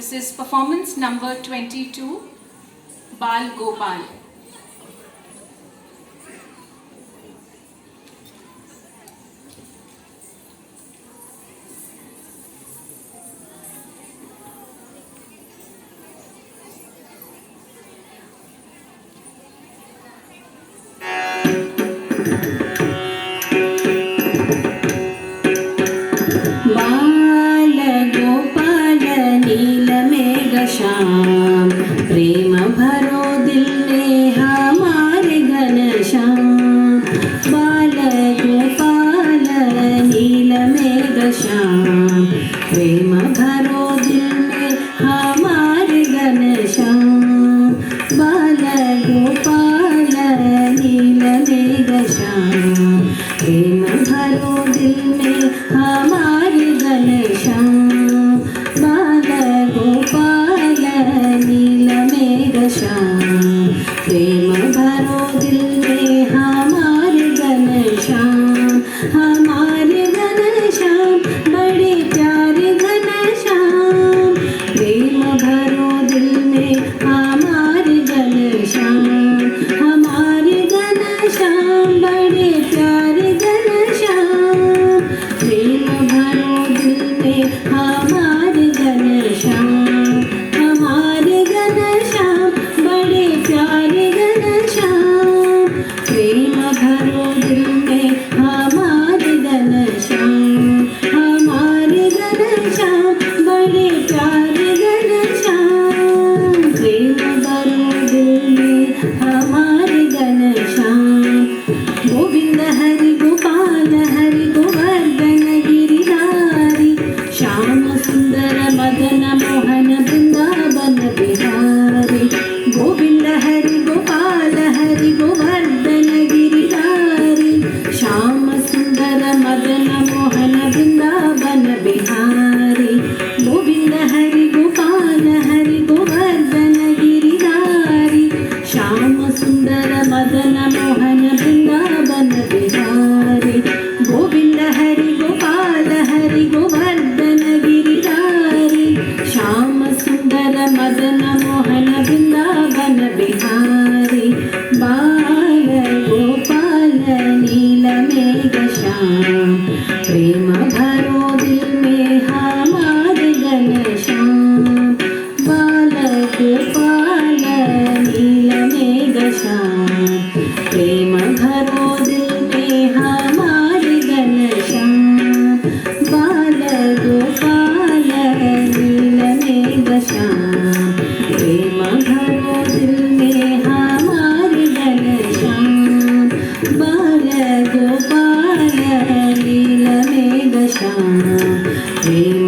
This is performance number 22, Bal Gopal. Shyam प्रेम भरो दिल में हमारे घनश्याम बाल गोपाल नील मेघ श्याम प्रेम भरो दिल में हमारे घनश्याम बाल गोपाल नील मेघ श्याम प्रेम भरो दिल में हमारे घनश्याम प्रेम भरो दिल में हमारे घनश्याम हमारे घनश्याम बड़े प्यारे घनश्याम प्रेम भरो दिल में हमारे घनश्याम हमारे घनश्याम बड़े प्यारे घनश्याम प्रेम भरो दिल में हमारे घनश्याम हमारे घनश्याम बड़े प्यारे घनश्याम प्रेम भरो दिल में हमारे घनश्याम हमारे घनश्याम बड़े प्यारे घनश्याम प्रेम भरो दिल में हमारे घनश्याम गोविंद हरि गोपाल हरि गोवर्धन गिरिधारी श्याम सुंदर मदन मोहन वृंदावन बिहारी गोविंद हरि गोपाल हरि गोवर्धन गिरिधारी श्याम सुंदर मदन मोहन वृंदावन बिहारी गोविंद हरि गोपाल हरि गोवर्धन गिरिधारी श्याम सुंदर मदन मोहन वृंदावन बिहारी गोविंद हरि गोपाल हरि गोवर्धन गिरिधारी श्याम सुंदर मदन मोहन वृंदावन बिहारी बाल गोपाल नील मेघ श्याम प्रेम भरो दिल में हमारे घनश्याम बाल गोपाल नील मेघ श्याम प्रेम भरो दिल में हमारे घनश्याम बाल गोपाल नील मेघ श्याम प्रेम भरो दिल में हमारे घनश्याम बाल गोपाल नील मेघ श्याम प्रेम